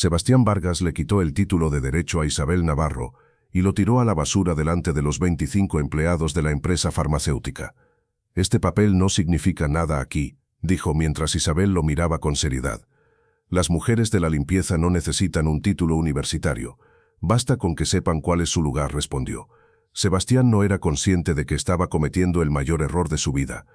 Sebastián Vargas le quitó el título de Derecho a Isabel Navarro y lo tiró a la basura delante de los 25 empleados de la empresa farmacéutica. «Este papel no significa nada aquí», dijo mientras Isabel lo miraba con seriedad. «Las mujeres de la limpieza no necesitan un título universitario. Basta con que sepan cuál es su lugar», respondió. Sebastián no era consciente de que estaba cometiendo el mayor error de su vida,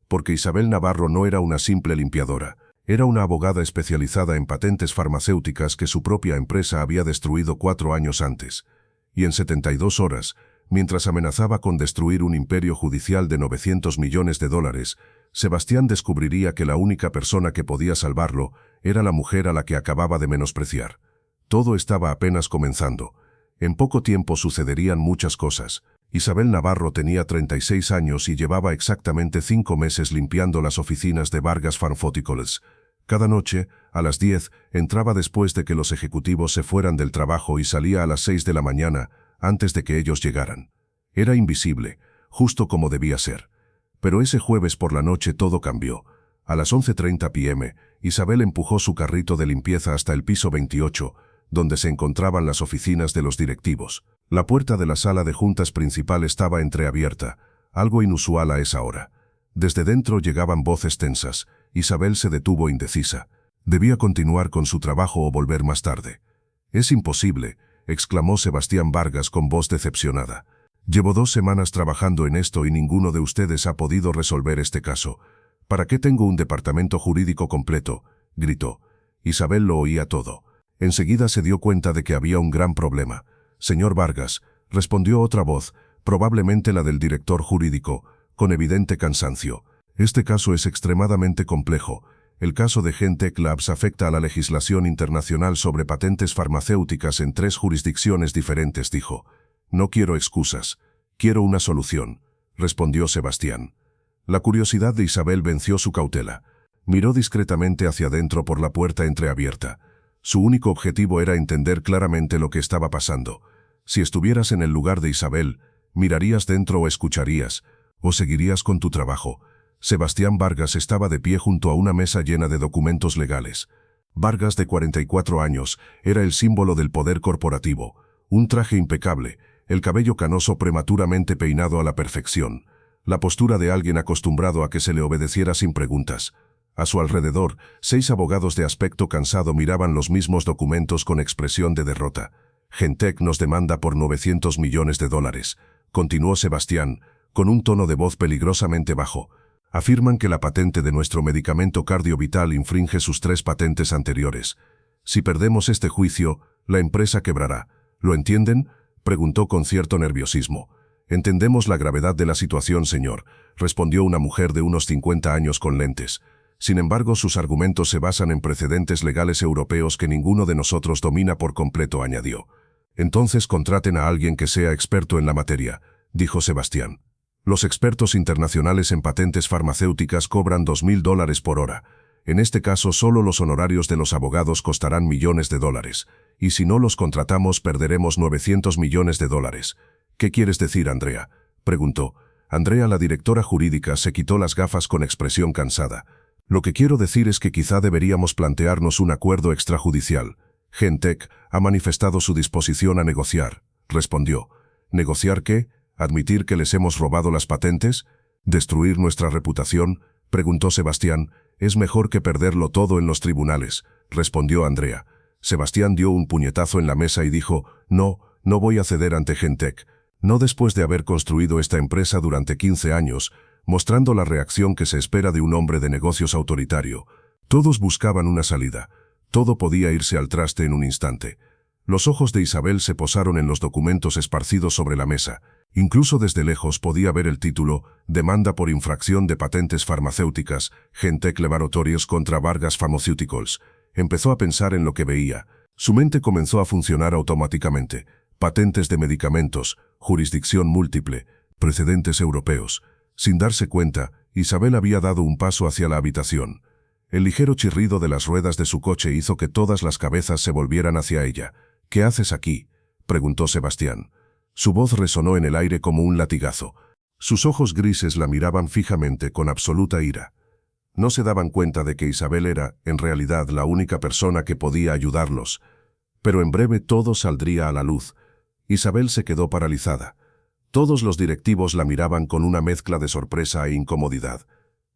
porque Isabel Navarro no era una simple limpiadora, era una abogada especializada en patentes farmacéuticas que su propia empresa había destruido 4 años antes. Y en 72 horas, mientras amenazaba con destruir un imperio judicial de 900 millones de dólares, Sebastián descubriría que la única persona que podía salvarlo era la mujer a la que acababa de menospreciar. Todo estaba apenas comenzando. En poco tiempo sucederían muchas cosas. Isabel Navarro tenía 36 años y llevaba exactamente 5 meses limpiando las oficinas de Vargas Pharmaceuticals. Cada noche, a las 10, entraba después de que los ejecutivos se fueran del trabajo y salía a las 6 de la mañana, antes de que ellos llegaran. Era invisible, justo como debía ser. Pero ese jueves por la noche todo cambió. A las 11:30 p.m., Isabel empujó su carrito de limpieza hasta el piso 28, donde se encontraban las oficinas de los directivos. La puerta de la sala de juntas principal estaba entreabierta, algo inusual a esa hora. Desde dentro llegaban voces tensas. Isabel se detuvo indecisa. Debía continuar con su trabajo o volver más tarde. «Es imposible», exclamó Sebastián Vargas con voz decepcionada. «Llevo 2 semanas trabajando en esto y ninguno de ustedes ha podido resolver este caso. ¿Para qué tengo un departamento jurídico completo?», gritó. Isabel lo oía todo. Enseguida se dio cuenta de que había un gran problema. «Señor Vargas», respondió otra voz, probablemente la del director jurídico, con evidente cansancio. «Este caso es extremadamente complejo. El caso de Gentech Labs afecta a la legislación internacional sobre patentes farmacéuticas en 3 jurisdicciones diferentes», dijo. «No quiero excusas. Quiero una solución», respondió Sebastián. La curiosidad de Isabel venció su cautela. Miró discretamente hacia adentro por la puerta entreabierta. Su único objetivo era entender claramente lo que estaba pasando. Si estuvieras en el lugar de Isabel, ¿mirarías dentro o escucharías? ¿O seguirías con tu trabajo? Sebastián Vargas estaba de pie junto a una mesa llena de documentos legales. Vargas, de 44 años, era el símbolo del poder corporativo. Un traje impecable, el cabello canoso prematuramente peinado a la perfección. La postura de alguien acostumbrado a que se le obedeciera sin preguntas. A su alrededor, 6 abogados de aspecto cansado miraban los mismos documentos con expresión de derrota. «Gentech nos demanda por 900 millones de dólares», continuó Sebastián, con un tono de voz peligrosamente bajo. «Afirman que la patente de nuestro medicamento cardiovital infringe sus 3 patentes anteriores. Si perdemos este juicio, la empresa quebrará. ¿Lo entienden?», preguntó con cierto nerviosismo. «Entendemos la gravedad de la situación, señor», respondió una mujer de unos 50 años con lentes. «Sin embargo, sus argumentos se basan en precedentes legales europeos que ninguno de nosotros domina por completo», añadió. «Entonces contraten a alguien que sea experto en la materia», dijo Sebastián. «Los expertos internacionales en patentes farmacéuticas cobran $2.000 por hora. En este caso, solo los honorarios de los abogados costarán millones de dólares. Y si no los contratamos, perderemos 900 millones de dólares. «¿Qué quieres decir, Andrea?», preguntó. Andrea, la directora jurídica, se quitó las gafas con expresión cansada. «Lo que quiero decir es que quizá deberíamos plantearnos un acuerdo extrajudicial. Gentech ha manifestado su disposición a negociar», respondió. «¿Negociar qué? ¿Admitir que les hemos robado las patentes? ¿Destruir nuestra reputación?», preguntó Sebastián. «Es mejor que perderlo todo en los tribunales», respondió Andrea. Sebastián dio un puñetazo en la mesa y dijo: «No voy a ceder ante Gentech. No después de haber construido esta empresa durante 15 años, mostrando la reacción que se espera de un hombre de negocios autoritario. Todos buscaban una salida. Todo podía irse al traste en un instante». Los ojos de Isabel se posaron en los documentos esparcidos sobre la mesa. Incluso desde lejos podía ver el título: «Demanda por infracción de patentes farmacéuticas, Gentech Laboratories contra Vargas Pharmaceuticals». Empezó a pensar en lo que veía. Su mente comenzó a funcionar automáticamente. Patentes de medicamentos, jurisdicción múltiple, precedentes europeos. Sin darse cuenta, Isabel había dado un paso hacia la habitación. El ligero chirrido de las ruedas de su coche hizo que todas las cabezas se volvieran hacia ella. «¿Qué haces aquí?», preguntó Sebastián. Su voz resonó en el aire como un latigazo. Sus ojos grises la miraban fijamente con absoluta ira. No se daban cuenta de que Isabel era, en realidad, la única persona que podía ayudarlos. Pero en breve todo saldría a la luz. Isabel se quedó paralizada. Todos los directivos la miraban con una mezcla de sorpresa e incomodidad.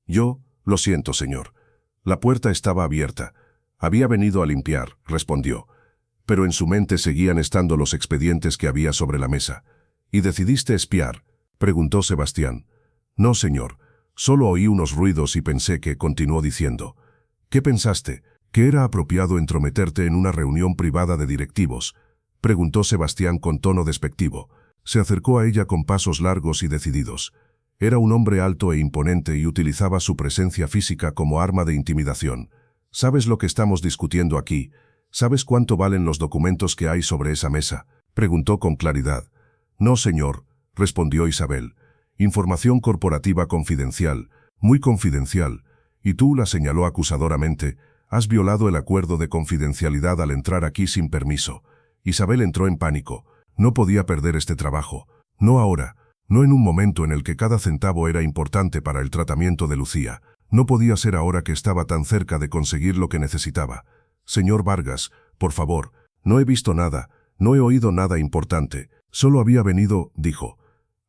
Lo siento, señor. La puerta estaba abierta. Había venido a limpiar, respondió. Pero en su mente seguían estando los expedientes que había sobre la mesa. ¿Y decidiste espiar?, preguntó Sebastián. No, señor. Solo oí unos ruidos y pensé que, continuó diciendo. ¿Qué pensaste? ¿Que era apropiado entrometerte en una reunión privada de directivos?, preguntó Sebastián con tono despectivo. Se acercó a ella con pasos largos y decididos. Era un hombre alto e imponente y utilizaba su presencia física como arma de intimidación. ¿Sabes lo que estamos discutiendo aquí? ¿Sabes cuánto valen los documentos que hay sobre esa mesa?, preguntó con claridad. No, señor, respondió Isabel. Información corporativa confidencial, muy confidencial. Y tú, la señaló acusadoramente, has violado el acuerdo de confidencialidad al entrar aquí sin permiso. Isabel entró en pánico. No podía perder este trabajo. No ahora. No en un momento en el que cada centavo era importante para el tratamiento de Lucía. No podía ser ahora que estaba tan cerca de conseguir lo que necesitaba. Señor Vargas, por favor, no he visto nada, no he oído nada importante. Solo había venido, dijo.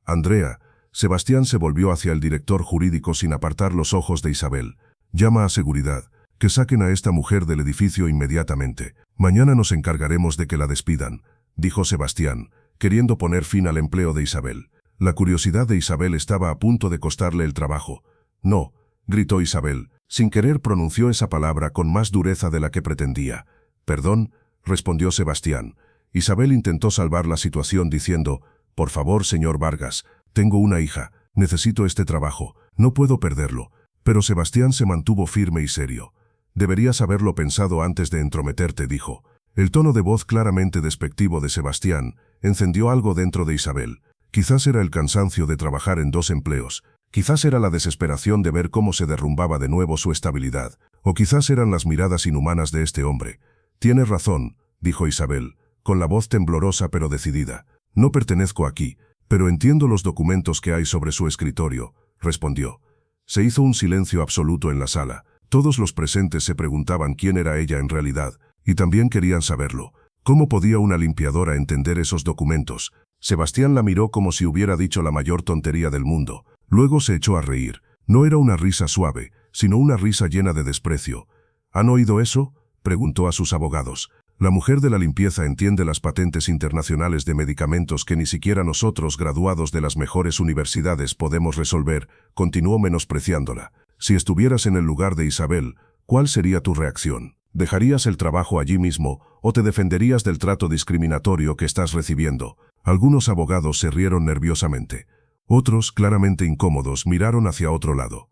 Andrea. Sebastián se volvió hacia el director jurídico sin apartar los ojos de Isabel. Llama a seguridad. Que saquen a esta mujer del edificio inmediatamente. Mañana nos encargaremos de que la despidan, dijo Sebastián, queriendo poner fin al empleo de Isabel. La curiosidad de Isabel estaba a punto de costarle el trabajo. No, gritó Isabel. Sin querer pronunció esa palabra con más dureza de la que pretendía. Perdón, respondió Sebastián. Isabel intentó salvar la situación diciendo, por favor, señor Vargas, tengo una hija, necesito este trabajo, no puedo perderlo. Pero Sebastián se mantuvo firme y serio. Deberías haberlo pensado antes de entrometerte, dijo. El tono de voz claramente despectivo de Sebastián encendió algo dentro de Isabel. Quizás era el cansancio de trabajar en dos empleos, quizás era la desesperación de ver cómo se derrumbaba de nuevo su estabilidad, o quizás eran las miradas inhumanas de este hombre. Tienes razón, dijo Isabel, con la voz temblorosa pero decidida. No pertenezco aquí, pero entiendo los documentos que hay sobre su escritorio, respondió. Se hizo un silencio absoluto en la sala. Todos los presentes se preguntaban quién era ella en realidad, y también querían saberlo. ¿Cómo podía una limpiadora entender esos documentos? Sebastián la miró como si hubiera dicho la mayor tontería del mundo. Luego se echó a reír. No era una risa suave, sino una risa llena de desprecio. ¿Han oído eso?, preguntó a sus abogados. La mujer de la limpieza entiende las patentes internacionales de medicamentos que ni siquiera nosotros, graduados de las mejores universidades, podemos resolver, continuó menospreciándola. Si estuvieras en el lugar de Isabel, ¿cuál sería tu reacción? ¿Dejarías el trabajo allí mismo o te defenderías del trato discriminatorio que estás recibiendo? Algunos abogados se rieron nerviosamente. Otros, claramente incómodos, miraron hacia otro lado.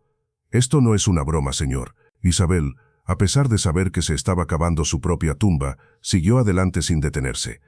Esto no es una broma, señor. Isabel, a pesar de saber que se estaba cavando su propia tumba, siguió adelante sin detenerse.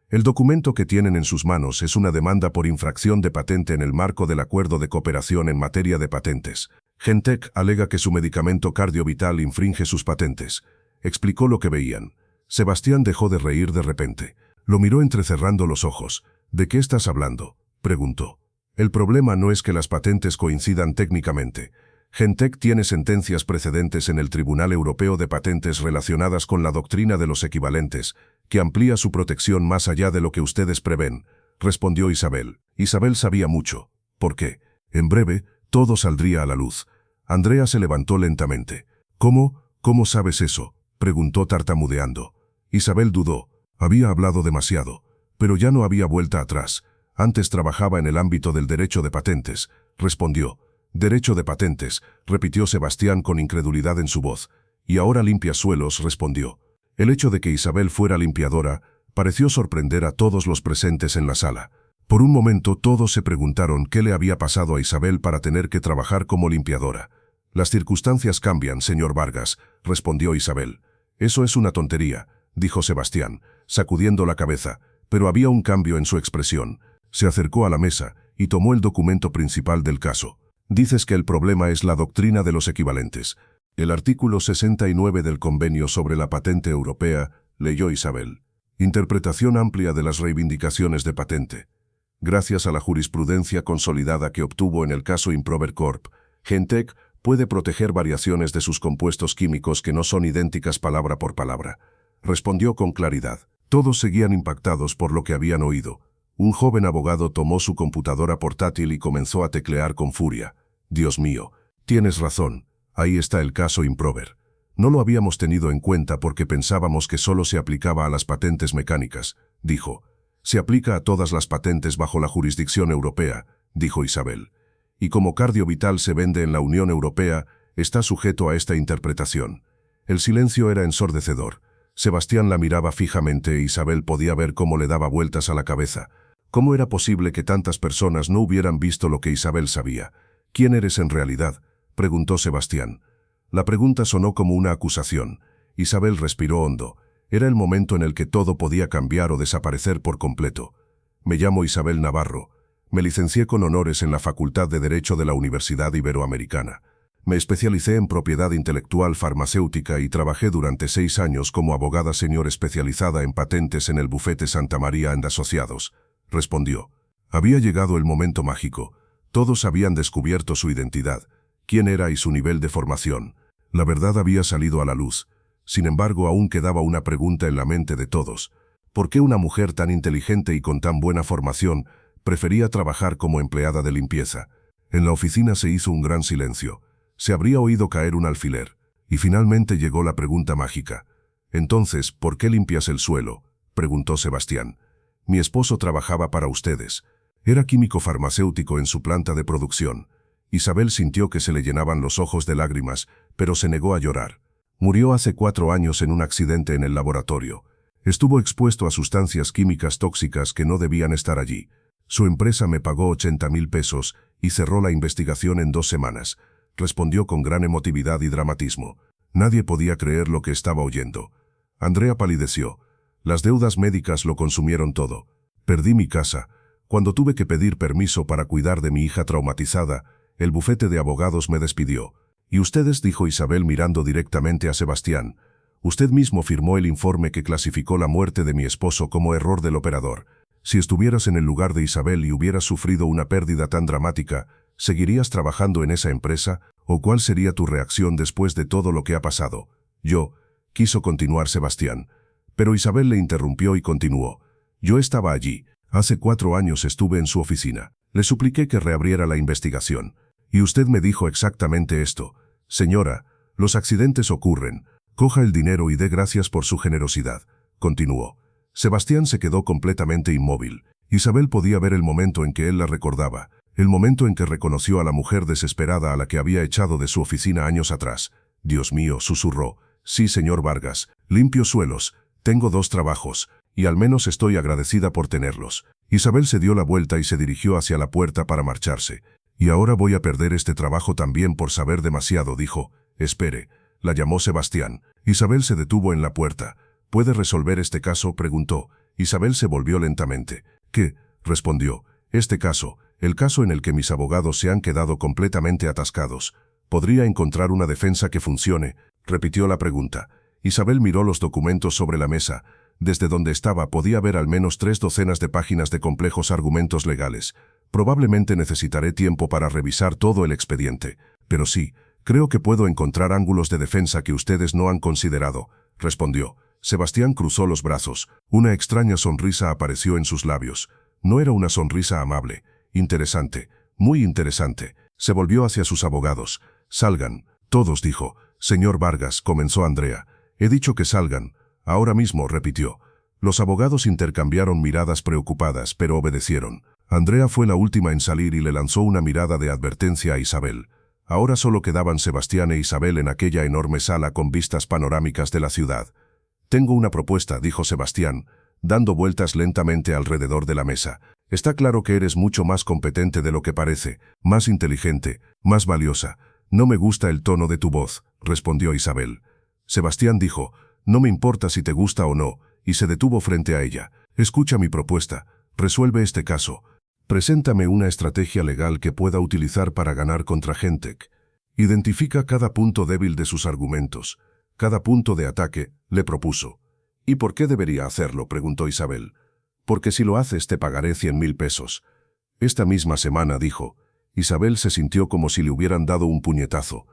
El documento que tienen en sus manos es una demanda por infracción de patente en el marco del Acuerdo de Cooperación en materia de patentes. Gentech alega que su medicamento cardiovital infringe sus patentes. Explicó lo que veían. Sebastián dejó de reír de repente. Lo miró entrecerrando los ojos. ¿De qué estás hablando?, preguntó. El problema no es que las patentes coincidan técnicamente. Gentech tiene sentencias precedentes en el Tribunal Europeo de Patentes relacionadas con la doctrina de los equivalentes, que amplía su protección más allá de lo que ustedes prevén, respondió Isabel. Isabel sabía mucho. ¿Por qué? En breve, todo saldría a la luz. Andrea se levantó lentamente. ¿Cómo sabes eso?, preguntó tartamudeando. Isabel dudó. Había hablado demasiado. Pero ya no había vuelta atrás. Antes trabajaba en el ámbito del derecho de patentes, respondió. Derecho de patentes, repitió Sebastián con incredulidad en su voz. Y ahora limpia suelos, respondió. El hecho de que Isabel fuera limpiadora pareció sorprender a todos los presentes en la sala. Por un momento todos se preguntaron qué le había pasado a Isabel para tener que trabajar como limpiadora. Las circunstancias cambian, señor Vargas, respondió Isabel. Eso es una tontería, dijo Sebastián, sacudiendo la cabeza, pero había un cambio en su expresión. Se acercó a la mesa y tomó el documento principal del caso. Dices que el problema es la doctrina de los equivalentes. El artículo 69 del Convenio sobre la Patente Europea, leyó Isabel. Interpretación amplia de las reivindicaciones de patente. Gracias a la jurisprudencia consolidada que obtuvo en el caso Improver Corp, Gentech puede proteger variaciones de sus compuestos químicos que no son idénticas palabra por palabra. Respondió con claridad. Todos seguían impactados por lo que habían oído. Un joven abogado tomó su computadora portátil y comenzó a teclear con furia. «Dios mío, tienes razón. Ahí está el caso Improver. No lo habíamos tenido en cuenta porque pensábamos que solo se aplicaba a las patentes mecánicas», dijo. «Se aplica a todas las patentes bajo la jurisdicción europea», dijo Isabel. «Y como Cardio Vital se vende en la Unión Europea, está sujeto a esta interpretación». El silencio era ensordecedor. Sebastián la miraba fijamente e Isabel podía ver cómo le daba vueltas a la cabeza. ¿Cómo era posible que tantas personas no hubieran visto lo que Isabel sabía? «¿Quién eres en realidad?», preguntó Sebastián. La pregunta sonó como una acusación. Isabel respiró hondo. Era el momento en el que todo podía cambiar o desaparecer por completo. «Me llamo Isabel Navarro. Me licencié con honores en la Facultad de Derecho de la Universidad Iberoamericana. Me especialicé en propiedad intelectual farmacéutica y trabajé durante 6 años como abogada senior especializada en patentes en el bufete Santa María and Asociados», respondió. Había llegado el momento mágico. Todos habían descubierto su identidad, quién era y su nivel de formación. La verdad había salido a la luz. Sin embargo, aún quedaba una pregunta en la mente de todos. ¿Por qué una mujer tan inteligente y con tan buena formación prefería trabajar como empleada de limpieza? En la oficina se hizo un gran silencio. Se habría oído caer un alfiler. Y finalmente llegó la pregunta mágica. «Entonces, ¿por qué limpias el suelo?», preguntó Sebastián. «Mi esposo trabajaba para ustedes. Era químico farmacéutico en su planta de producción». Isabel sintió que se le llenaban los ojos de lágrimas, pero se negó a llorar. «Murió hace 4 años en un accidente en el laboratorio. Estuvo expuesto a sustancias químicas tóxicas que no debían estar allí. Su empresa me pagó 80,000 pesos y cerró la investigación en 2 semanas», respondió con gran emotividad y dramatismo. Nadie podía creer lo que estaba oyendo. Andrea palideció. «Las deudas médicas lo consumieron todo. Perdí mi casa. Cuando tuve que pedir permiso para cuidar de mi hija traumatizada, el bufete de abogados me despidió. Y ustedes», dijo Isabel mirando directamente a Sebastián. «Usted mismo firmó el informe que clasificó la muerte de mi esposo como error del operador. Si estuvieras en el lugar de Isabel y hubieras sufrido una pérdida tan dramática, ¿seguirías trabajando en esa empresa? ¿O cuál sería tu reacción después de todo lo que ha pasado?» Quiso continuar Sebastián. Pero Isabel le interrumpió y continuó. «Yo estaba allí. Hace 4 años estuve en su oficina. Le supliqué que reabriera la investigación. Y usted me dijo exactamente esto: «Señora, los accidentes ocurren. Coja el dinero y dé gracias por su generosidad», continuó. Sebastián se quedó completamente inmóvil. Isabel podía ver el momento en que él la recordaba, el momento en que reconoció a la mujer desesperada a la que había echado de su oficina años atrás. «Dios mío», susurró. «Sí, señor Vargas, limpio suelos. Tengo 2 trabajos, y al menos estoy agradecida por tenerlos». Isabel se dio la vuelta y se dirigió hacia la puerta para marcharse. «Y ahora voy a perder este trabajo también por saber demasiado», dijo. «Espere», la llamó Sebastián. Isabel se detuvo en la puerta. «¿Puede resolver este caso?», preguntó. Isabel se volvió lentamente. «¿Qué?», respondió. «Este caso, el caso en el que mis abogados se han quedado completamente atascados. ¿Podría encontrar una defensa que funcione?», repitió la pregunta. Isabel miró los documentos sobre la mesa. Desde donde estaba podía ver al menos 3 docenas de páginas de complejos argumentos legales. «Probablemente necesitaré tiempo para revisar todo el expediente. Pero sí, creo que puedo encontrar ángulos de defensa que ustedes no han considerado», respondió. Sebastián cruzó los brazos. Una extraña sonrisa apareció en sus labios. No era una sonrisa amable. «Interesante, muy interesante». Se volvió hacia sus abogados. «Salgan, todos», dijo. «Señor Vargas», comenzó Andrea. «He dicho que salgan. Ahora mismo», repitió. Los abogados intercambiaron miradas preocupadas, pero obedecieron. Andrea fue la última en salir y le lanzó una mirada de advertencia a Isabel. Ahora solo quedaban Sebastián e Isabel en aquella enorme sala con vistas panorámicas de la ciudad. «Tengo una propuesta», dijo Sebastián, dando vueltas lentamente alrededor de la mesa. «Está claro que eres mucho más competente de lo que parece, más inteligente, más valiosa. No me gusta el tono de tu voz», respondió Isabel. Sebastián dijo: «No me importa si te gusta o no», y se detuvo frente a ella. «Escucha mi propuesta. Resuelve este caso. Preséntame una estrategia legal que pueda utilizar para ganar contra Gentek. Identifica cada punto débil de sus argumentos, cada punto de ataque», le propuso. «¿Y por qué debería hacerlo?», preguntó Isabel. «Porque si lo haces te pagaré 100,000 pesos. «Esta misma semana», dijo. Isabel se sintió como si le hubieran dado un puñetazo.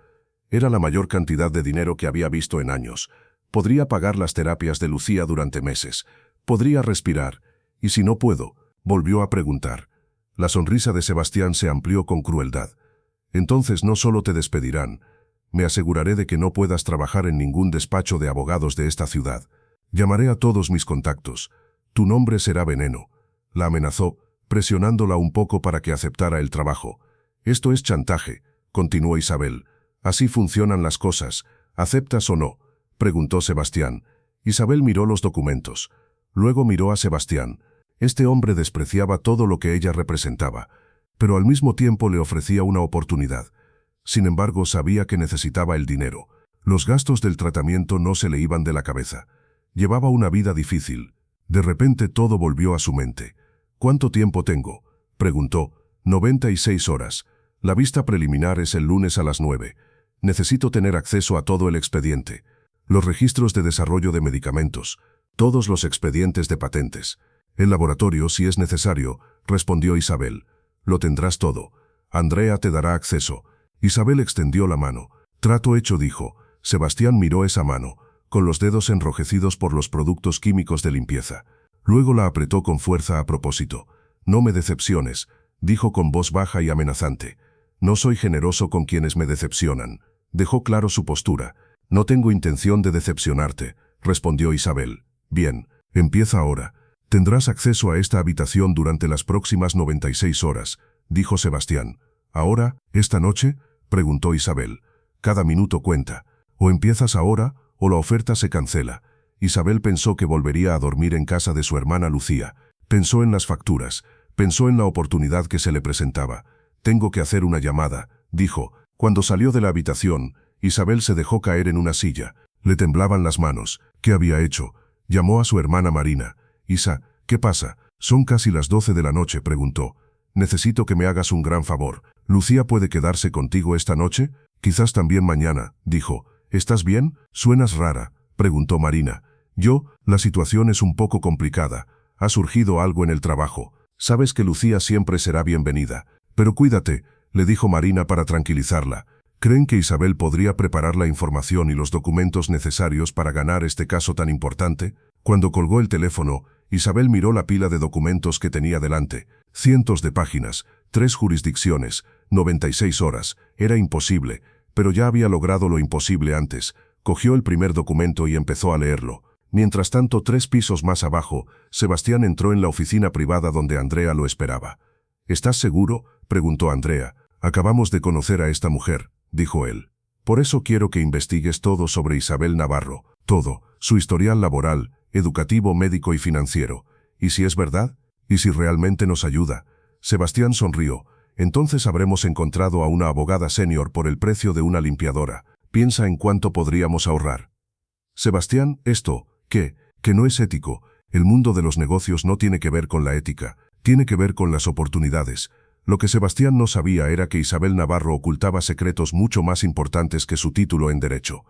Era la mayor cantidad de dinero que había visto en años. Podría pagar las terapias de Lucía durante meses. Podría respirar. ¿Y si no puedo? Volvió a preguntar. La sonrisa de Sebastián se amplió con crueldad. Entonces no solo te despedirán, me aseguraré de que no puedas trabajar en ningún despacho de abogados de esta ciudad. Llamaré a todos mis contactos. Tu nombre será veneno. La amenazó, presionándola un poco para que aceptara el trabajo. Esto es chantaje, continuó Isabel. Así funcionan las cosas. ¿Aceptas o no? Preguntó Sebastián. Isabel miró los documentos. Luego miró a Sebastián. Este hombre despreciaba todo lo que ella representaba, pero al mismo tiempo le ofrecía una oportunidad. Sin embargo, sabía que necesitaba el dinero. Los gastos del tratamiento no se le iban de la cabeza. Llevaba una vida difícil. De repente todo volvió a su mente. ¿Cuánto tiempo tengo? Preguntó. 96 horas. La vista preliminar es el lunes a las 9. Necesito tener acceso a todo el expediente. Los registros de desarrollo de medicamentos. Todos los expedientes de patentes. El laboratorio, si es necesario, respondió Isabel. Lo tendrás todo. Andrea te dará acceso. Isabel extendió la mano. Trato hecho, dijo. Sebastián miró esa mano, con los dedos enrojecidos por los productos químicos de limpieza. Luego la apretó con fuerza a propósito. No me decepciones, dijo con voz baja y amenazante. No soy generoso con quienes me decepcionan. Dejó claro su postura. No tengo intención de decepcionarte, respondió Isabel. Bien, empieza ahora. Tendrás acceso a esta habitación durante las próximas 96 horas, dijo Sebastián. ¿Ahora? ¿Esta noche? Preguntó Isabel. Cada minuto cuenta. O empiezas ahora, o la oferta se cancela. Isabel pensó que volvería a dormir en casa de su hermana Lucía. Pensó en las facturas. Pensó en la oportunidad que se le presentaba. Tengo que hacer una llamada, dijo. Cuando salió de la habitación, Isabel se dejó caer en una silla. Le temblaban las manos. ¿Qué había hecho? Llamó a su hermana Marina. Isa, ¿qué pasa? Son casi las 12 de la noche, preguntó. Necesito que me hagas un gran favor. ¿Lucía puede quedarse contigo esta noche? Quizás también mañana, dijo. ¿Estás bien? Suenas rara, preguntó Marina. La situación es un poco complicada. Ha surgido algo en el trabajo. Sabes que Lucía siempre será bienvenida. Pero cuídate, le dijo Marina para tranquilizarla. ¿Creen que Isabel podría preparar la información y los documentos necesarios para ganar este caso tan importante? Cuando colgó el teléfono, Isabel miró la pila de documentos que tenía delante. Cientos de páginas, 3 jurisdicciones, 96 horas. Era imposible, pero ya había logrado lo imposible antes. Cogió el primer documento y empezó a leerlo. Mientras tanto, 3 pisos más abajo, Sebastián entró en la oficina privada donde Andrea lo esperaba. ¿Estás seguro?, preguntó Andrea. Acabamos de conocer a esta mujer, dijo él. Por eso quiero que investigues todo sobre Isabel Navarro, todo, su historial laboral, educativo, médico y financiero. ¿Y si es verdad? ¿Y si realmente nos ayuda? Sebastián sonrió. Entonces habremos encontrado a una abogada senior por el precio de una limpiadora. Piensa en cuánto podríamos ahorrar. Sebastián, esto, ¿qué? Que no es ético. El mundo de los negocios no tiene que ver con la ética, tiene que ver con las oportunidades. Lo que Sebastián no sabía era que Isabel Navarro ocultaba secretos mucho más importantes que su título en Derecho.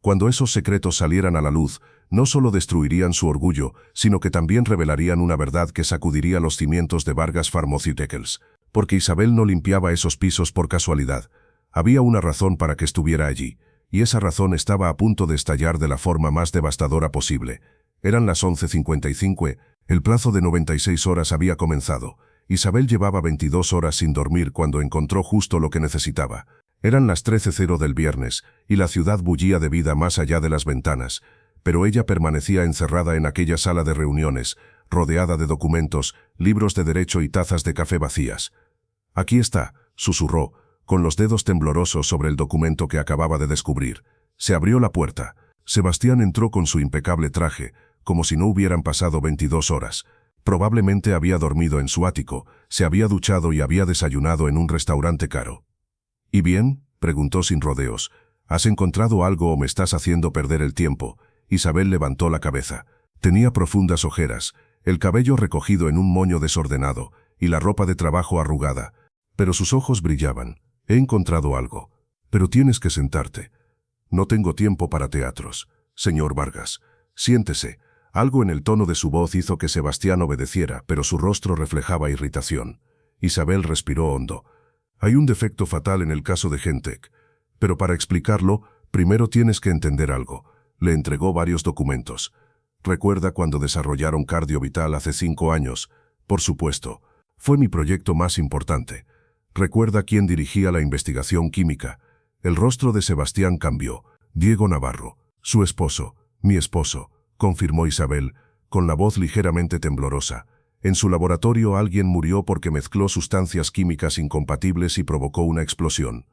Cuando esos secretos salieran a la luz, no solo destruirían su orgullo, sino que también revelarían una verdad que sacudiría los cimientos de Vargas Pharmaceuticals. Porque Isabel no limpiaba esos pisos por casualidad. Había una razón para que estuviera allí, y esa razón estaba a punto de estallar de la forma más devastadora posible. Eran las 11:55, el plazo de 96 horas había comenzado. Isabel llevaba 22 horas sin dormir cuando encontró justo lo que necesitaba. Eran las 13:00 del viernes, y la ciudad bullía de vida más allá de las ventanas, pero ella permanecía encerrada en aquella sala de reuniones, rodeada de documentos, libros de derecho y tazas de café vacías. Aquí está, susurró, con los dedos temblorosos sobre el documento que acababa de descubrir. Se abrió la puerta. Sebastián entró con su impecable traje, como si no hubieran pasado 22 horas. Probablemente había dormido en su ático, se había duchado y había desayunado en un restaurante caro. ¿Y bien?, preguntó sin rodeos. ¿Has encontrado algo o me estás haciendo perder el tiempo? Isabel levantó la cabeza. Tenía profundas ojeras, el cabello recogido en un moño desordenado y la ropa de trabajo arrugada, pero sus ojos brillaban. He encontrado algo. Pero tienes que sentarte. No tengo tiempo para teatros. Señor Vargas, siéntese. Algo en el tono de su voz hizo que Sebastián obedeciera, pero su rostro reflejaba irritación. Isabel respiró hondo. Hay un defecto fatal en el caso de Gentech, pero para explicarlo, primero tienes que entender algo. Le entregó varios documentos. ¿Recuerda cuando desarrollaron Cardio Vital hace 5 años? Por supuesto. Fue mi proyecto más importante. ¿Recuerda quién dirigía la investigación química? El rostro de Sebastián cambió. Diego Navarro. Su esposo. Mi esposo, confirmó Isabel, con la voz ligeramente temblorosa. En su laboratorio alguien murió porque mezcló sustancias químicas incompatibles y provocó una explosión.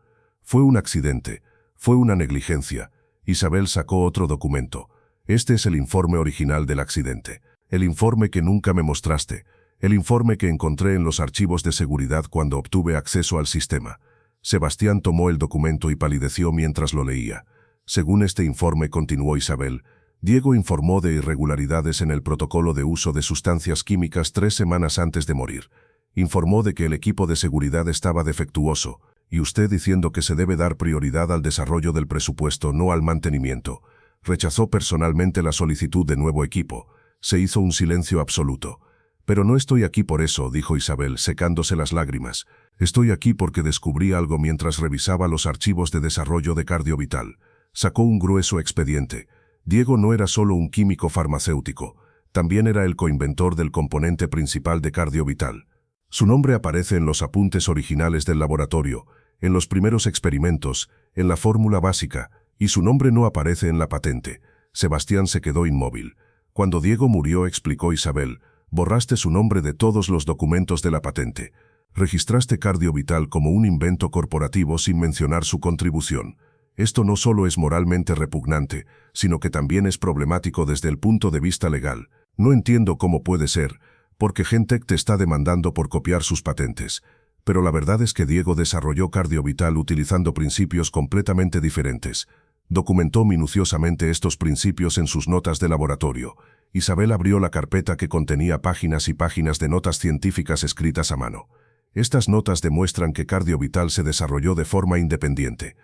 Fue un accidente. Fue una negligencia. Isabel sacó otro documento. Este es el informe original del accidente. El informe que nunca me mostraste. El informe que encontré en los archivos de seguridad cuando obtuve acceso al sistema. Sebastián tomó el documento y palideció mientras lo leía. Según este informe, continuó Isabel, Diego informó de irregularidades en el protocolo de uso de sustancias químicas 3 semanas antes de morir. Informó de que el equipo de seguridad estaba defectuoso, y usted diciendo que se debe dar prioridad al desarrollo del presupuesto, no al mantenimiento. Rechazó personalmente la solicitud de nuevo equipo. Se hizo un silencio absoluto. Pero no estoy aquí por eso, dijo Isabel, secándose las lágrimas. Estoy aquí porque descubrí algo mientras revisaba los archivos de desarrollo de Cardio Vital. Sacó un grueso expediente. Diego no era solo un químico farmacéutico, también era el coinventor del componente principal de Cardio Vital. Su nombre aparece en los apuntes originales del laboratorio, en los primeros experimentos, en la fórmula básica, y su nombre no aparece en la patente. Sebastián se quedó inmóvil. Cuando Diego murió, explicó Isabel, borraste su nombre de todos los documentos de la patente. Registraste Cardio Vital como un invento corporativo sin mencionar su contribución. Esto no solo es moralmente repugnante, sino que también es problemático desde el punto de vista legal. No entiendo cómo puede ser, porque Gentech te está demandando por copiar sus patentes. Pero la verdad es que Diego desarrolló Cardio Vital utilizando principios completamente diferentes. Documentó minuciosamente estos principios en sus notas de laboratorio. Isabel abrió la carpeta que contenía páginas y páginas de notas científicas escritas a mano. Estas notas demuestran que Cardio Vital se desarrolló de forma independiente.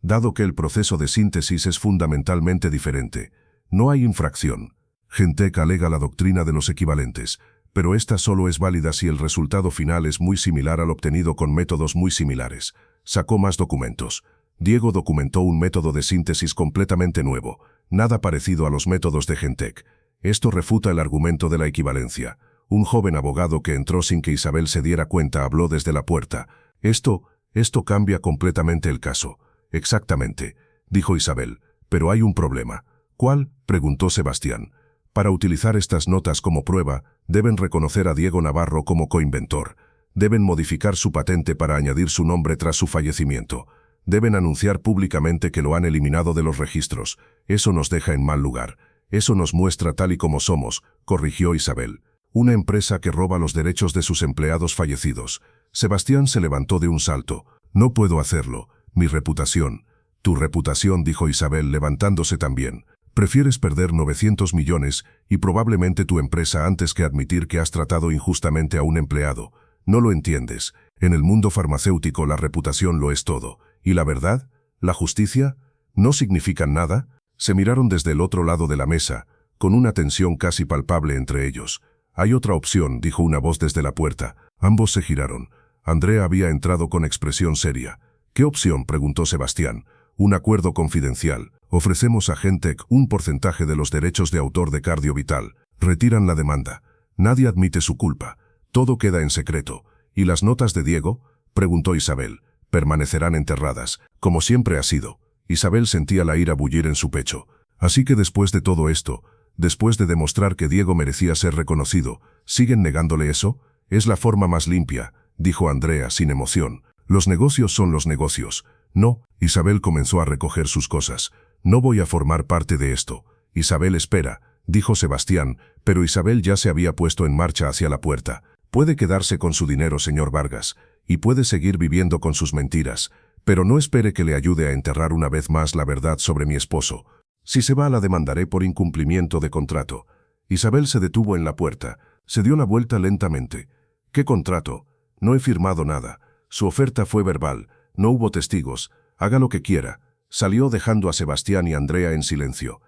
Dado que el proceso de síntesis es fundamentalmente diferente, no hay infracción. Gentech alega la doctrina de los equivalentes, pero esta solo es válida si el resultado final es muy similar al obtenido con métodos muy similares. Sacó más documentos. Diego documentó un método de síntesis completamente nuevo, nada parecido a los métodos de Gentech. Esto refuta el argumento de la equivalencia. Un joven abogado que entró sin que Isabel se diera cuenta habló desde la puerta. Esto cambia completamente el caso. Exactamente, dijo Isabel, pero hay un problema. ¿Cuál?, preguntó Sebastián. Para utilizar estas notas como prueba, deben reconocer a Diego Navarro como coinventor. Deben modificar su patente para añadir su nombre tras su fallecimiento. Deben anunciar públicamente que lo han eliminado de los registros. Eso nos deja en mal lugar. Eso nos muestra tal y como somos, corrigió Isabel. Una empresa que roba los derechos de sus empleados fallecidos. Sebastián se levantó de un salto. No puedo hacerlo. Mi reputación. Tu reputación, dijo Isabel levantándose también. Prefieres perder 900 millones y probablemente tu empresa antes que admitir que has tratado injustamente a un empleado. No lo entiendes. En el mundo farmacéutico la reputación lo es todo. ¿Y la verdad? ¿La justicia? ¿No significan nada? Se miraron desde el otro lado de la mesa, con una tensión casi palpable entre ellos. Hay otra opción, dijo una voz desde la puerta. Ambos se giraron. Andrea había entrado con expresión seria. ¿Qué opción?, preguntó Sebastián. Un acuerdo confidencial. Ofrecemos a Gentech un porcentaje de los derechos de autor de Cardio Vital. Retiran la demanda. Nadie admite su culpa. Todo queda en secreto. ¿Y las notas de Diego?, preguntó Isabel. Permanecerán enterradas, como siempre ha sido. Isabel sentía la ira bullir en su pecho. Así que después de todo esto, después de demostrar que Diego merecía ser reconocido, ¿siguen negándole eso? Es la forma más limpia, dijo Andrea sin emoción. Los negocios son los negocios. No, Isabel comenzó a recoger sus cosas. No voy a formar parte de esto. Isabel espera, dijo Sebastián, pero Isabel ya se había puesto en marcha hacia la puerta. Puede quedarse con su dinero, señor Vargas, y puede seguir viviendo con sus mentiras, pero no espere que le ayude a enterrar una vez más la verdad sobre mi esposo. Si se va, la demandaré por incumplimiento de contrato. Isabel se detuvo en la puerta. Se dio la vuelta lentamente. ¿Qué contrato? No he firmado nada. Su oferta fue verbal. No hubo testigos. Haga lo que quiera. Salió dejando a Sebastián y Andrea en silencio.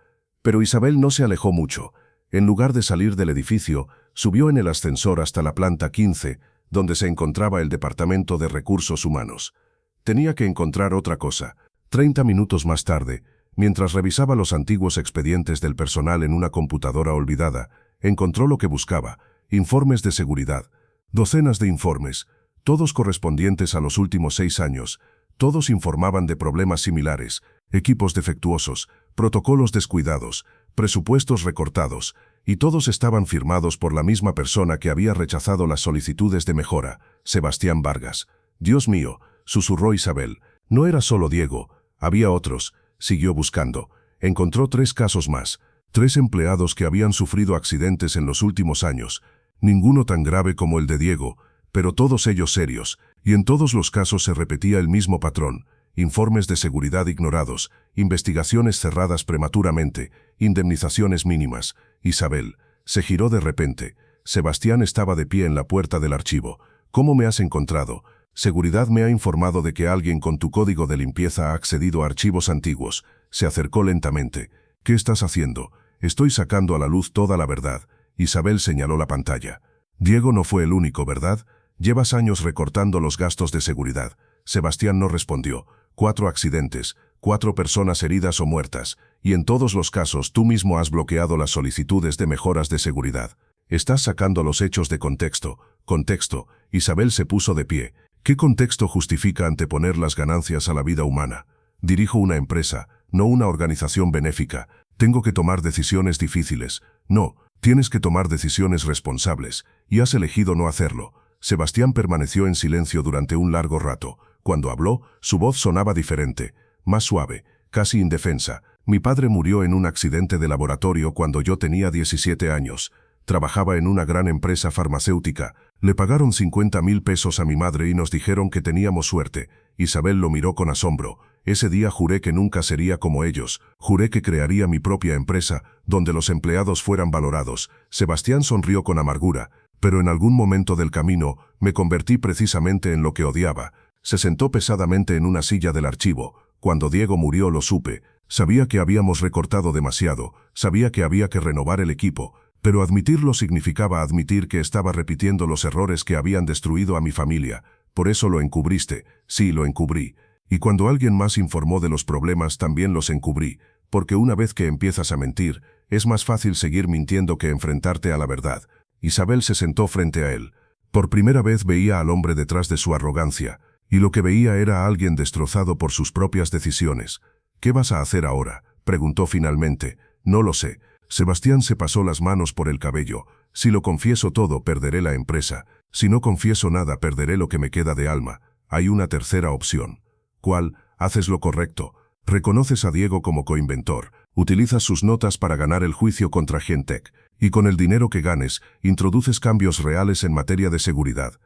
Pero Isabel no se alejó mucho. En lugar de salir del edificio, subió en el ascensor hasta la planta 15, donde se encontraba el Departamento de Recursos Humanos. Tenía que encontrar otra cosa. 30 minutos más tarde, Mientras revisaba los antiguos expedientes del personal en una computadora olvidada, encontró lo que buscaba: informes de seguridad. Docenas de informes, todos correspondientes a los últimos 6 años. Todos informaban de problemas similares: equipos defectuosos, protocolos descuidados, presupuestos recortados, y todos estaban firmados por la misma persona que había rechazado las solicitudes de mejora, Sebastián Vargas. «Dios mío», susurró Isabel, «no era solo Diego, había otros». Siguió buscando. Encontró 3 casos más, 3 empleados que habían sufrido accidentes en los últimos años, ninguno tan grave como el de Diego, pero todos ellos serios, y en todos los casos se repetía el mismo patrón: informes de seguridad ignorados, investigaciones cerradas prematuramente, indemnizaciones mínimas. Isabel se giró de repente. Sebastián estaba de pie en la puerta del archivo. «¿Cómo me has encontrado?» «Seguridad me ha informado de que alguien con tu código de limpieza ha accedido a archivos antiguos». Se acercó lentamente. «¿Qué estás haciendo?» «Estoy sacando a la luz toda la verdad». Isabel señaló la pantalla. «Diego no fue el único, ¿verdad? Llevas años recortando los gastos de seguridad». Sebastián no respondió. 4 accidentes, 4 personas heridas o muertas, y en todos los casos tú mismo has bloqueado las solicitudes de mejoras de seguridad. Estás sacando los hechos de contexto. Contexto. Isabel se puso de pie. ¿Qué contexto justifica anteponer las ganancias a la vida humana? Dirijo una empresa, no una organización benéfica. Tengo que tomar decisiones difíciles. No, tienes que tomar decisiones responsables, y has elegido no hacerlo. Sebastián permaneció en silencio durante un largo rato. Cuando habló, su voz sonaba diferente, más suave, casi indefensa. «Mi padre murió en un accidente de laboratorio cuando yo tenía 17 años. Trabajaba en una gran empresa farmacéutica. Le pagaron 50.000 pesos a mi madre y nos dijeron que teníamos suerte». Isabel lo miró con asombro. «Ese día juré que nunca sería como ellos. Juré que crearía mi propia empresa, donde los empleados fueran valorados». Sebastián sonrió con amargura. «Pero en algún momento del camino, me convertí precisamente en lo que odiaba». Se sentó pesadamente en una silla del archivo. «Cuando Diego murió lo supe. Sabía que habíamos recortado demasiado. Sabía que había que renovar el equipo. Pero admitirlo significaba admitir que estaba repitiendo los errores que habían destruido a mi familia. Por eso lo encubriste». «Sí, lo encubrí. Y cuando alguien más informó de los problemas también los encubrí. Porque una vez que empiezas a mentir, es más fácil seguir mintiendo que enfrentarte a la verdad». Isabel se sentó frente a él. Por primera vez veía al hombre detrás de su arrogancia, y lo que veía era a alguien destrozado por sus propias decisiones. «¿Qué vas a hacer ahora?», preguntó finalmente. «No lo sé». Sebastián se pasó las manos por el cabello. «Si lo confieso todo, perderé la empresa. Si no confieso nada, perderé lo que me queda de alma. Hay una tercera opción». «¿Cuál?». «Haces lo correcto. Reconoces a Diego como coinventor. Utilizas sus notas para ganar el juicio contra Gentech. Y con el dinero que ganes, introduces cambios reales en materia de seguridad.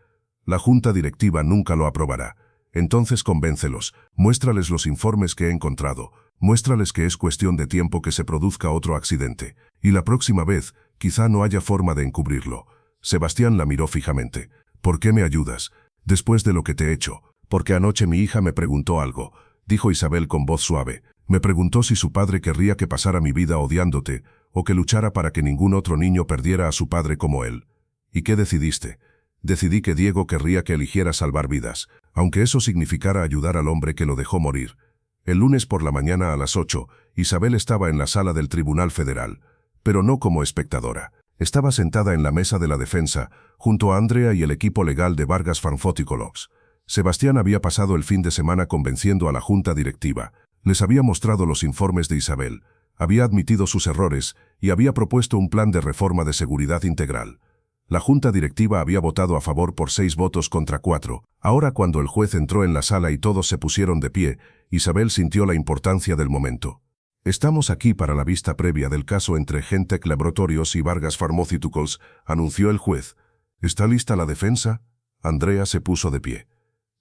La junta directiva nunca lo aprobará. Entonces convéncelos, muéstrales los informes que he encontrado, muéstrales que es cuestión de tiempo que se produzca otro accidente. Y la próxima vez, quizá no haya forma de encubrirlo». Sebastián la miró fijamente. «¿Por qué me ayudas? Después de lo que te he hecho». «Porque anoche mi hija me preguntó algo», dijo Isabel con voz suave. «Me preguntó si su padre querría que pasara mi vida odiándote, o que luchara para que ningún otro niño perdiera a su padre como él». «¿Y qué decidiste?». «Decidí que Diego querría que eligiera salvar vidas, aunque eso significara ayudar al hombre que lo dejó morir». El lunes por la mañana a las 8, Isabel estaba en la sala del Tribunal Federal, pero no como espectadora. Estaba sentada en la mesa de la defensa, junto a Andrea y el equipo legal de Vargas Pharmaceuticals. Sebastián había pasado el fin de semana convenciendo a la junta directiva. Les había mostrado los informes de Isabel, había admitido sus errores y había propuesto un plan de reforma de seguridad integral. La junta directiva había votado a favor por 6 votos contra 4. Ahora, cuando el juez entró en la sala y todos se pusieron de pie, Isabel sintió la importancia del momento. «Estamos aquí para la vista previa del caso entre Gentech Laboratorios y Vargas Pharmaceuticals», anunció el juez. «¿Está lista la defensa?». Andrea se puso de pie.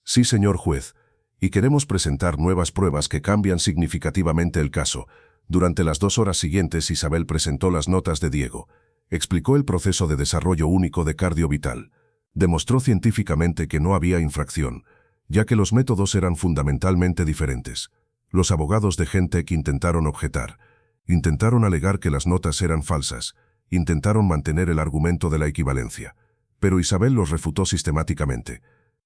«Sí, señor juez, y queremos presentar nuevas pruebas que cambian significativamente el caso». Durante las 2 horas siguientes, Isabel presentó las notas de Diego. Explicó el proceso de desarrollo único de cardio vital. Demostró científicamente que no había infracción, ya que los métodos eran fundamentalmente diferentes. Los abogados de Gentech intentaron objetar. Intentaron alegar que las notas eran falsas. Intentaron mantener el argumento de la equivalencia. Pero Isabel los refutó sistemáticamente.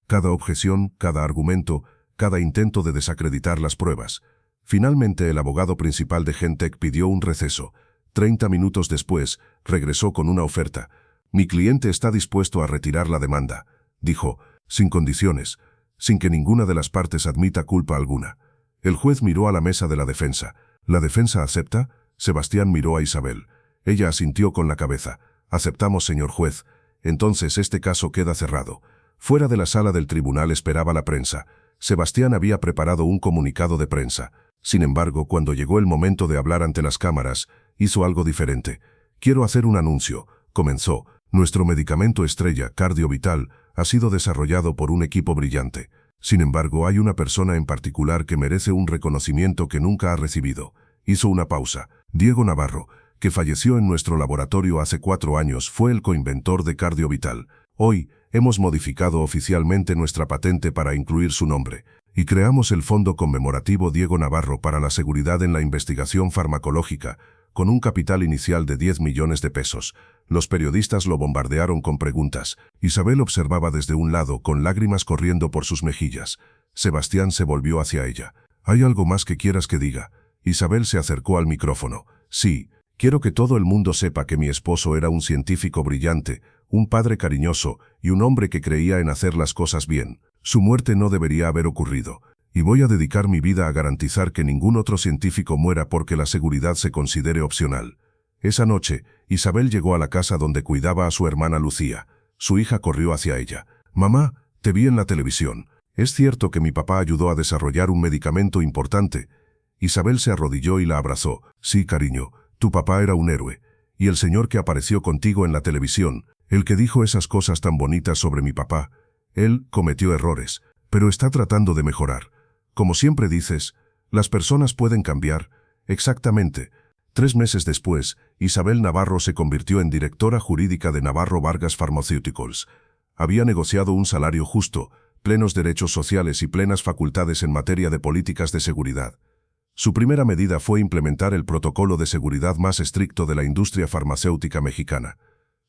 Cada objeción, cada argumento, cada intento de desacreditar las pruebas. Finalmente, el abogado principal de Gentech pidió un receso. 30 minutos después, regresó con una oferta. Mi cliente está dispuesto a retirar la demanda, dijo, sin condiciones, sin que ninguna de las partes admita culpa alguna. El juez miró a la mesa de la defensa. ¿La defensa acepta? Sebastián miró a Isabel. Ella asintió con la cabeza. Aceptamos, señor juez. Entonces este caso queda cerrado. Fuera de la sala del tribunal esperaba la prensa. Sebastián había preparado un comunicado de prensa. Sin embargo, cuando llegó el momento de hablar ante las cámaras, hizo algo diferente. Quiero hacer un anuncio, comenzó. Nuestro medicamento estrella, Cardiovital, ha sido desarrollado por un equipo brillante. Sin embargo, hay una persona en particular que merece un reconocimiento que nunca ha recibido. Hizo una pausa. Diego Navarro, que falleció en nuestro laboratorio hace 4 años, fue el coinventor de Cardiovital. Hoy, hemos modificado oficialmente nuestra patente para incluir su nombre, y creamos el Fondo Conmemorativo Diego Navarro para la Seguridad en la Investigación Farmacológica, con un capital inicial de 10 millones de pesos. Los periodistas lo bombardearon con preguntas. Isabel observaba desde un lado, con lágrimas corriendo por sus mejillas. Sebastián se volvió hacia ella. ¿Hay algo más que quieras que diga? Isabel se acercó al micrófono. Sí, quiero que todo el mundo sepa que mi esposo era un científico brillante, un padre cariñoso y un hombre que creía en hacer las cosas bien. Su muerte no debería haber ocurrido. Y voy a dedicar mi vida a garantizar que ningún otro científico muera porque la seguridad se considere opcional. Esa noche, Isabel llegó a la casa donde cuidaba a su hermana Lucía. Su hija corrió hacia ella. Mamá, te vi en la televisión. ¿Es cierto que mi papá ayudó a desarrollar un medicamento importante? Isabel se arrodilló y la abrazó. Sí, cariño, tu papá era un héroe. Y el señor que apareció contigo en la televisión, el que dijo esas cosas tan bonitas sobre mi papá, él cometió errores, pero está tratando de mejorar. Como siempre dices, las personas pueden cambiar. Exactamente. 3 meses después, Isabel Navarro se convirtió en directora jurídica de Navarro Vargas Pharmaceuticals. Había negociado un salario justo, plenos derechos sociales y plenas facultades en materia de políticas de seguridad. Su primera medida fue implementar el protocolo de seguridad más estricto de la industria farmacéutica mexicana.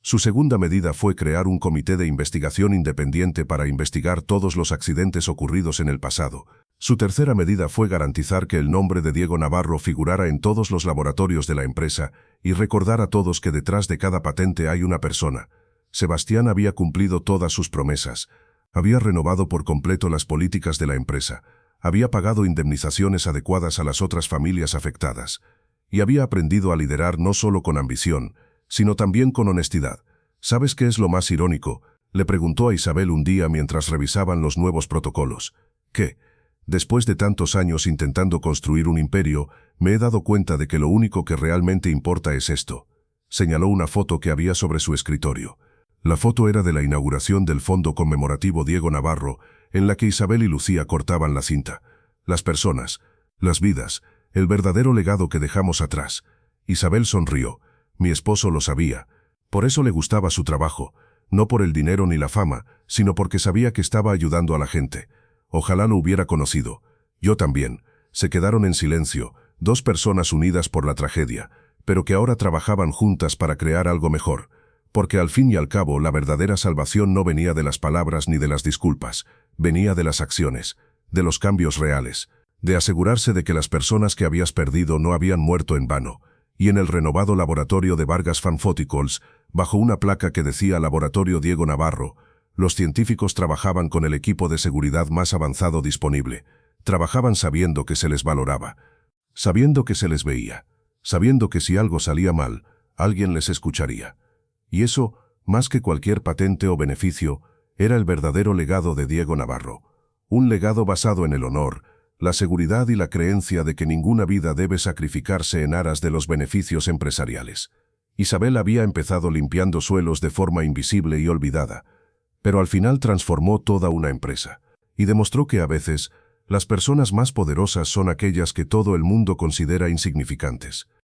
Su segunda medida fue crear un comité de investigación independiente para investigar todos los accidentes ocurridos en el pasado. Su tercera medida fue garantizar que el nombre de Diego Navarro figurara en todos los laboratorios de la empresa y recordar a todos que detrás de cada patente hay una persona. Sebastián había cumplido todas sus promesas. Había renovado por completo las políticas de la empresa. Había pagado indemnizaciones adecuadas a las otras familias afectadas. Y había aprendido a liderar no solo con ambición, sino también con honestidad. ¿Sabes qué es lo más irónico?, le preguntó a Isabel un día mientras revisaban los nuevos protocolos. ¿Qué? Después de tantos años intentando construir un imperio, me he dado cuenta de que lo único que realmente importa es esto. Señaló una foto que había sobre su escritorio. La foto era de la inauguración del Fondo Conmemorativo Diego Navarro, en la que Isabel y Lucía cortaban la cinta. Las personas, las vidas, el verdadero legado que dejamos atrás. Isabel sonrió. Mi esposo lo sabía. Por eso le gustaba su trabajo, no por el dinero ni la fama, sino porque sabía que estaba ayudando a la gente. Ojalá lo hubiera conocido. Yo también. Se quedaron en silencio, 2 personas unidas por la tragedia, pero que ahora trabajaban juntas para crear algo mejor. Porque al fin y al cabo la verdadera salvación no venía de las palabras ni de las disculpas, venía de las acciones, de los cambios reales, de asegurarse de que las personas que habías perdido no habían muerto en vano. Y en el renovado laboratorio de Vargas Pharmaceuticals, bajo una placa que decía Laboratorio Diego Navarro, los científicos trabajaban con el equipo de seguridad más avanzado disponible. Trabajaban sabiendo que se les valoraba, sabiendo que se les veía, sabiendo que si algo salía mal, alguien les escucharía. Y eso, más que cualquier patente o beneficio, era el verdadero legado de Diego Navarro. Un legado basado en el honor, la seguridad y la creencia de que ninguna vida debe sacrificarse en aras de los beneficios empresariales. Isabel había empezado limpiando suelos de forma invisible y olvidada, pero al final transformó toda una empresa, y demostró que a veces, las personas más poderosas son aquellas que todo el mundo considera insignificantes.